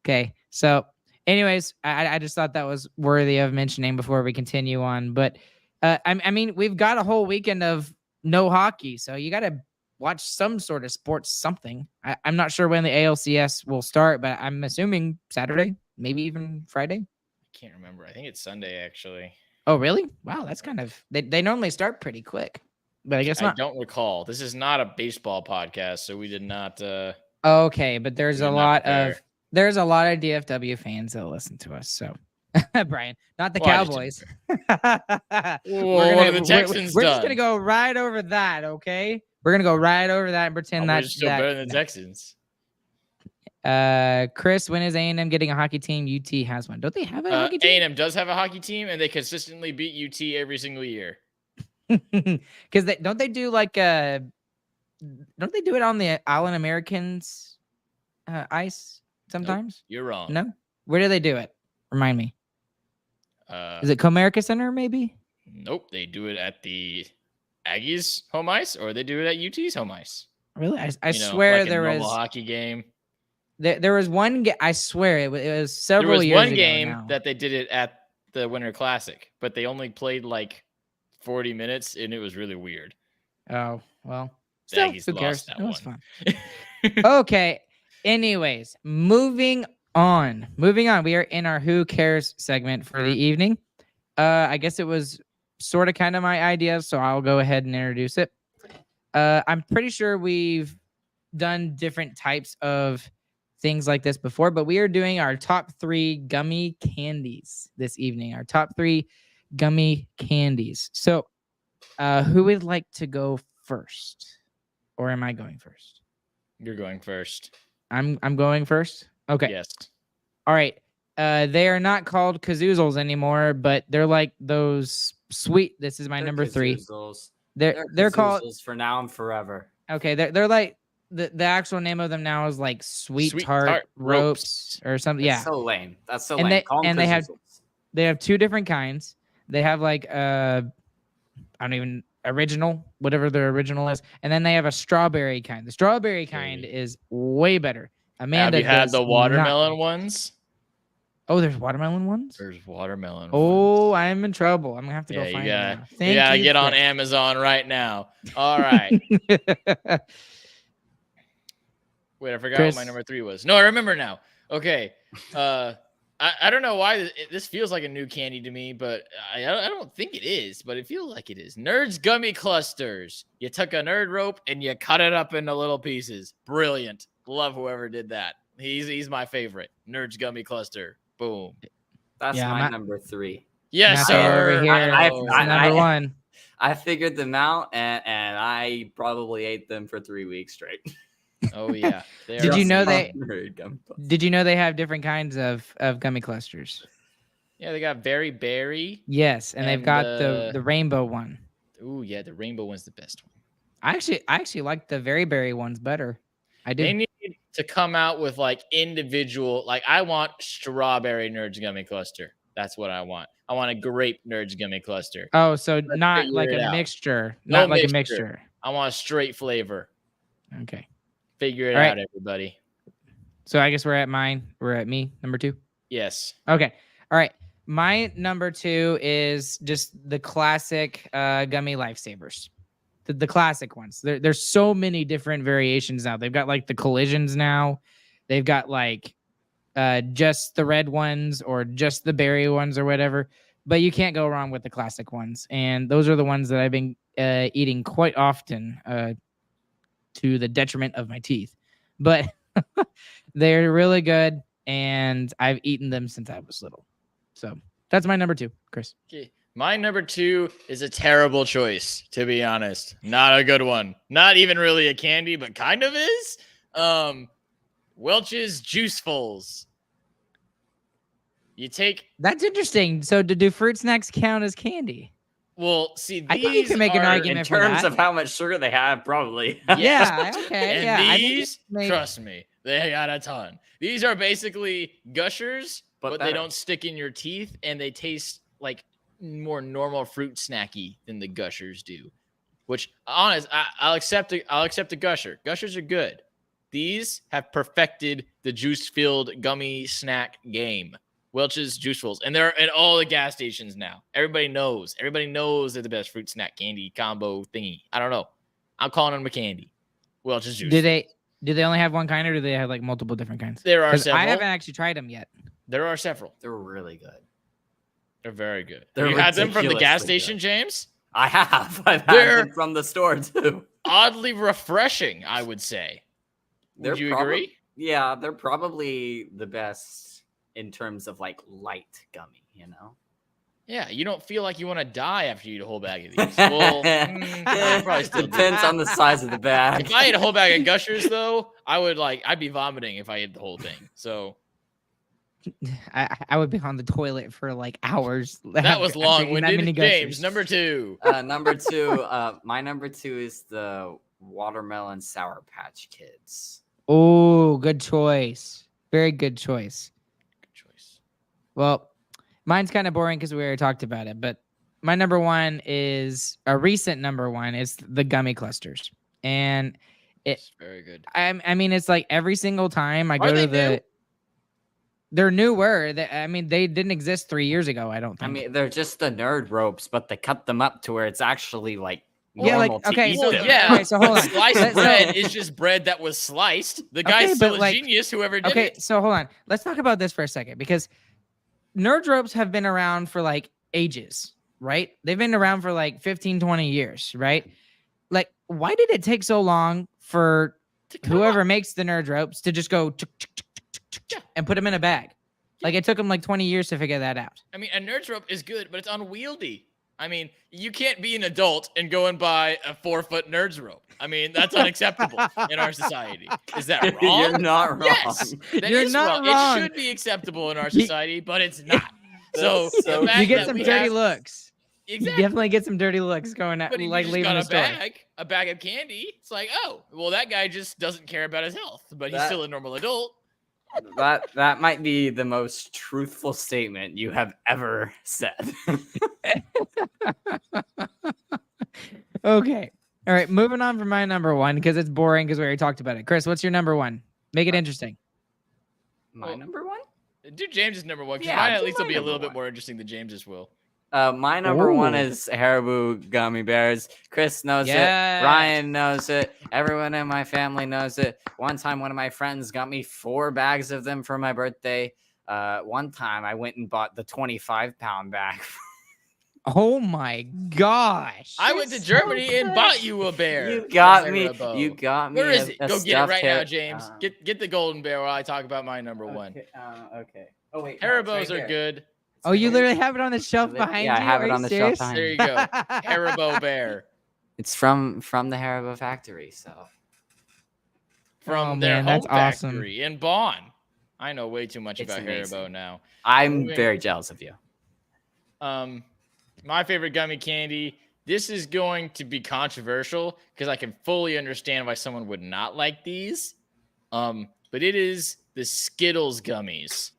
Okay. So, anyways, I just thought that was worthy of mentioning before we continue on. But I mean, we've got a whole weekend of no hockey, so you got to watch some sort of sports something. I'm not sure when the ALCS will start, but I'm assuming Saturday, maybe even Friday. I can't remember. I think it's Sunday, actually. Oh, really? Wow, that's kind of... They normally start pretty quick, but I guess not. I don't recall. This is not a baseball podcast, so we did not... okay, but there's a lot of DFW fans that listen to us, so... Brian, not the Cowboys. What are the Texans We're just going to go right over that, okay? We're gonna go right over that and pretend that's still better than the Texans. Chris, when is A&M getting a hockey team? UT has one. Don't they have a hockey team? A&M does have a hockey team, and they consistently beat UT every single year. Because don't they do like don't they do it on the Island Americans ice sometimes? Nope, you're wrong. No, where do they do it? Remind me. Is it Comerica Center? Maybe. Nope, they do it at the Aggies home ice, or they do it at UT's home ice. Really? I swear like there a was a hockey game. There was one game. I swear it was several years ago. There was one game that they did it at the Winter Classic, but they only played like 40 minutes, and it was really weird. Oh well, the Aggies who cares? That it was fun. Okay. Anyways, moving on. We are in our Who Cares segment for the evening. I guess it was sort of kind of my idea, so I'll go ahead and introduce it. I'm pretty sure we've done different types of things like this before, but we are doing our top 3 gummy candies this evening. Our top 3 gummy candies. So, who would like to go first? Or am I going first? You're going first. I'm going first? Okay. Yes. All right. They are not called kazoozles anymore, but they're like those sweet. This is my They're number 3. Kazoozles. They're called Kazoozles for now and forever. okay. They're like the actual name of them now is like sweet tart ropes or something. That's Yeah. so lame. That's so And lame. Call them they have Kazoozles. they have 2 different kinds. They have like I don't even original, whatever their original is, and then they have a strawberry kind. The strawberry kind is way better. Amanda, Have you had does the not watermelon like- ones? Oh, there's watermelon ones. There's watermelon. Oh, ones. I'm in trouble. I'm gonna have to go Yeah, find you them. got. Now. You Thank gotta you get on Chris. Amazon right now. All right. Wait, I forgot Chris. what my number 3 was. No, I remember now. Okay. I don't know why this feels like a new candy to me, but I don't think it is, but it feels like it is. Nerds Gummy Clusters. You took a nerd rope and you cut it up into little pieces. Brilliant. Love whoever did that. He's my favorite. Nerds Gummy Cluster. Boom. That's Yeah, my my- number 3. Yes, Matthew sir. over here. Oh, It's number 1. I figured them out, and I probably ate them for 3 weeks straight. oh yeah. They Did are you know awesome. they- Nerd gummy clusters. Did you know they have different kinds of gummy clusters? Yeah, they got Very Berry. Yes, and they've And, got the rainbow one. Ooh, yeah, the rainbow one's the best one. I actually like the very berry ones better. I do. They need to come out with like individual, like I want strawberry Nerds Gummy Cluster. That's what I want. I want a grape Nerds Gummy Cluster. Oh, so not figure like it a out. mixture. No Not like a mixture. mixture. I want a straight flavor. Okay. Figure it All right. out, everybody. So I guess we're at mine. We're at me, number 2. Yes. Okay. All right. My number 2 is just the classic gummy lifesavers. The classic ones. There's so many different variations now. They've got like the collisions now. They've got like just the red ones or just the berry ones or whatever. But you can't go wrong with the classic ones. And those are the ones that I've been eating quite often to the detriment of my teeth. But they're really good. And I've eaten them since I was little. So that's my number 2, Chris. Okay. My number 2 is a terrible choice, to be honest. Not a good one. Not even really a candy, but kind of is. Welch's Juicefuls. You take That's interesting. So do fruit snacks count as candy? well, see, I think you these can make an are- argument In for terms that. of how much sugar they have, probably. Yeah. Okay. And yeah. I think these, you make- trust me, they got a ton. These are basically gushers, but they better. don't stick in your teeth, and they taste like more normal fruit snacky than the gushers do. Which, honest, I'll accept. I'll accept the gusher. Gushers are good. These have perfected the juice-filled gummy snack game. Welch's Juicefuls, and they're at all the gas stations now. Everybody knows. Everybody knows they're the best fruit snack candy combo thingy. I don't know. I'm calling them a candy. Welch's Juice. Do they only have one kind, or do they have like multiple different kinds? There are 'Cause several. I haven't actually tried them yet. There are several. They're really good. They're very good. They're Have you had them from the gas ridiculously station, James? I have. I've had They're- them from the store too. Oddly refreshing, I would say. They're Would you prob- agree? Yeah, they're probably the best in terms of like light gummy, you know? Yeah, you don't feel like you want to die after you eat a whole bag of these. Well, I probably still do. Depends on the size of the bag. If I ate a whole bag of Gushers, though, I'd be vomiting if I ate the whole thing. So I would be on the toilet for like hours. that was after eating that many long-winded. James, Gushers. number 2. Number 2, my number 2 is the watermelon Sour Patch Kids. Oh, good choice. Very good choice. Good choice. Well, mine's kind of boring because we already talked about it, but my number 1 is a recent number 1 is the gummy clusters. And It's very good. I mean, it's like every single time I Are go they to the new? they're newer. I mean, they didn't exist 3 years ago, I don't think. I mean, they're just the nerd ropes, but they cut them up to where it's actually like Yeah, like, normal to okay, eat so- them. yeah. Okay, so hold on. Sliced Let's- bread is just bread that was sliced. The guy's Okay, still but, a like- genius, whoever did Okay, it. so hold on. Let's talk about this for a second because nerd ropes have been around for like ages, right? They've been around for like 15, 20 years, right? Like, why did it take so long for whoever makes the nerd ropes to just go and put them in a bag? Like, it took them like 20 years to figure that out. I mean, a nerd's rope is good, but it's unwieldy. I mean, you can't be an adult and go and buy a 4-foot nerds rope. I mean, that's unacceptable in our society. Is that wrong? You're not wrong. Yes, that You're is not wrong. wrong. It should be acceptable in our society, but it's not. So, That's so the fact You get that some we dirty have- looks. You Exactly. definitely get some dirty looks going at, But if like you just leaving got the a store. bag of candy, it's like, oh, well, that guy just doesn't care about his health, but he's That- still a normal adult. That might be the most truthful statement you have ever said. Okay. All right. Moving on from my number one because it's boring because we already talked about it. Chris, what's your number one? Make it interesting. My Well, number one? Do James's number one. 'Cause Yeah, mine at do least will my be a number little bit one. more interesting than James's will. My number one Ooh. is Haribo gummy bears. Chris knows Yes. it. Ryan knows it. Everyone in my family knows it. One time, one of my friends got me 4 bags of them for my birthday. One time, I went and bought the 25-pound bag. Oh my gosh. I went to Germany and bought you a bear. You got from me. Haribo. You got me. Where is a- it? a Go get it stuffed right now, har- James. Get the golden bear while I talk about my number one. Okay. Oh wait. no, it's Haribos right are there. good. Oh, you It's literally have it on the shelf Yeah, behind I you? have Are it you on the shelf serious? behind There you go. Haribo bear It's from the Haribo factory. So from Oh, their man, home that's awesome. factory in Bonn. I know way too much It's about amazing. Haribo now. I'm Moving- very jealous of you. My favorite gummy candy. This is going to be controversial because I can fully understand why someone would not like these. But it is the Skittles gummies.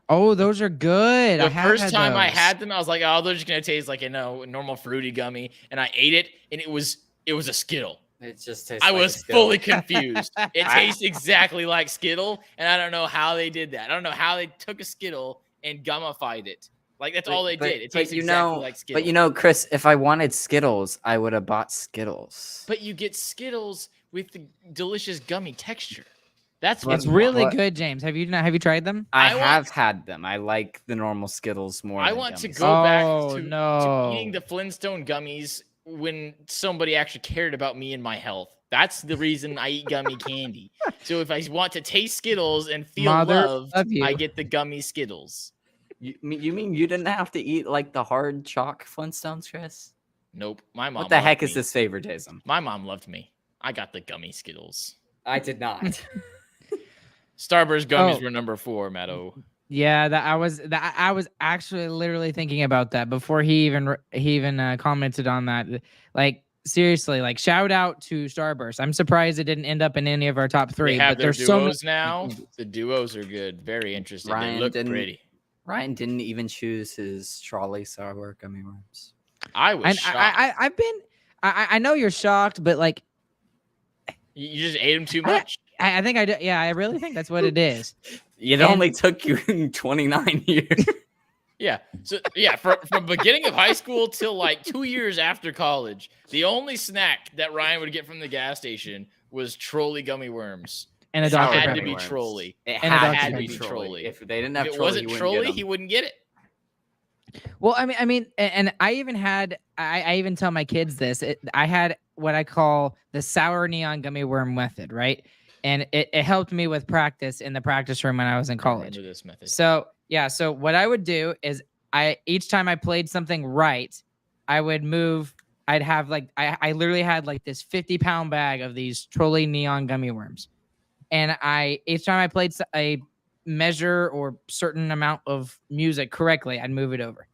Oh, those are good. I The have first had time I those. had them, I was like, "Oh, they're just gonna taste like a normal fruity gummy," and I ate it, and it was a Skittle. It just tastes. I like a was Skittle. fully confused. It tastes exactly like Skittle, and I don't know how they did that. I don't know how they took a Skittle and gummified it. Like that's all they did. It tastes exactly like Skittles. But you know, Chris, if I wanted Skittles, I would have bought Skittles. But you get Skittles with the delicious gummy texture. That's But It's what's really what- good, James. Have you tried them? I I want- have had them. I like the normal Skittles more. I than want to gummies. go back Oh, to no. eating the Flintstone gummies when somebody actually cared about me and my health. That's the reason I eat gummy candy. So if I want to taste Skittles and feel Mother loved, of you. I get the gummy Skittles. You mean you didn't have to eat like the hard chalk Flintstones, Chris? Nope. My mom. What the loved heck me. is this favoritism? My mom loved me. I got the gummy Skittles. I did not. Starburst gummies Oh. were number 4, Meadow. Yeah, I was actually literally thinking about that before he even commented on that. Like seriously, like shout out to Starburst. I'm surprised it didn't end up in any of our top 3. They have But their there's so many. duos now. The duos are good. Very interesting. Ryan they look didn't- pretty. Ryan didn't even choose his trolley sour gummy worms. I was And shocked. I've been. I know you're shocked, but like You just ate them too much. I think I do. Yeah, I really think that's what it is. It And- only took you 29 years. Yeah. So yeah, from beginning of high school till like 2 years after college, the only snack that Ryan would get from the gas station was trolley gummy worms. And a It Dr. had Pepper. to be worms. trolley. It And a Dr. had to Pepper. be Trolley. trolley. If they didn't If have it trolley, wasn't you wouldn't trolley, get he them. wouldn't get it. Well, I mean, and I even had, I even tell my kids this. I had what I call the sour neon gummy worm method, right? And it helped me with practice in the practice room when I was in I college. remember this method. So yeah, so what I would do is each time I played something right, I would move. I'd have like I literally had like this 50-pound bag of these trolley neon gummy worms, and each time I played a measure or certain amount of music correctly, I'd move it over,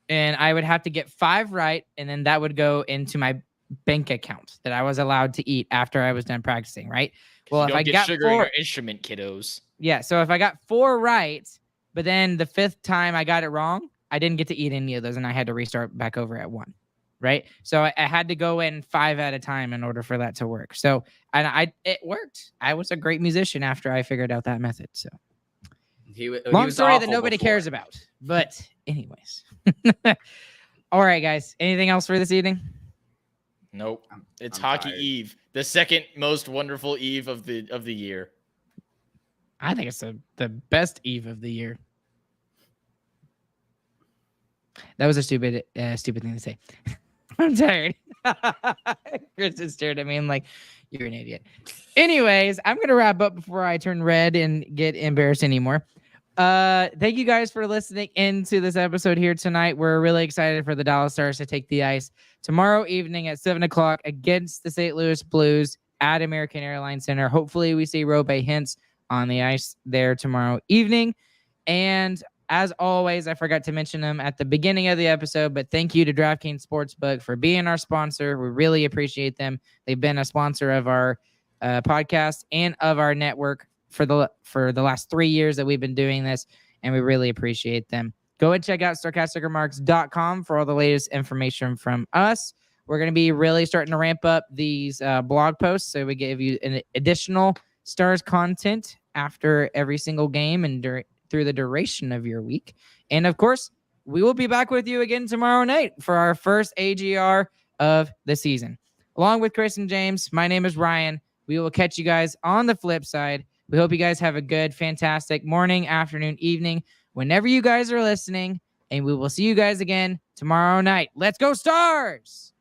and I would have to get 5 right, and then that would go into my bank account that I was allowed to eat after I was done practicing. Right. Well, you if don't I get got sugar in 4, your instrument, kiddos. yeah. So if I got 4 right, but then the 5th time I got it wrong, I didn't get to eat any of those, and I had to restart back over at 1. Right. So I had to go in 5 at a time in order for that to work. So it worked. I was a great musician after I figured out that method. So He long was story that awful nobody before. cares about. But anyways. All right, guys. Anything else for this evening? Nope. It's I'm Hockey tired. Eve, the second most wonderful eve of the year. I think it's the best eve of the year. That was a stupid thing to say. I'm tired. Chris just stared at me and like, you're an idiot. Anyways, I'm gonna wrap up before I turn red and get embarrassed anymore. Thank you guys for listening into this episode here tonight. We're really excited for the Dallas Stars to take the ice tomorrow evening at 7:00 against the St. Louis Blues at American Airlines Center. Hopefully we see Robe Hintz on the ice there tomorrow evening. And as always, I forgot to mention them at the beginning of the episode, but thank you to DraftKings Sportsbook for being our sponsor. We really appreciate them. They've been a sponsor of our podcast and of our network for the last 3 years that we've been doing this, and we really appreciate them. Go and check out sarcasticremarks.com for all the latest information from us. We're going to be really starting to ramp up these blog posts, so we give you an additional Stars content after every single game and through the duration of your week. And of course, we will be back with you again tomorrow night for our first AGR of the season. Along with Chris and James, my name is Ryan. We will catch you guys on the flip side. We hope you guys have a good, fantastic morning, afternoon, evening, whenever you guys are listening. And we will see you guys again tomorrow night. Let's go Stars!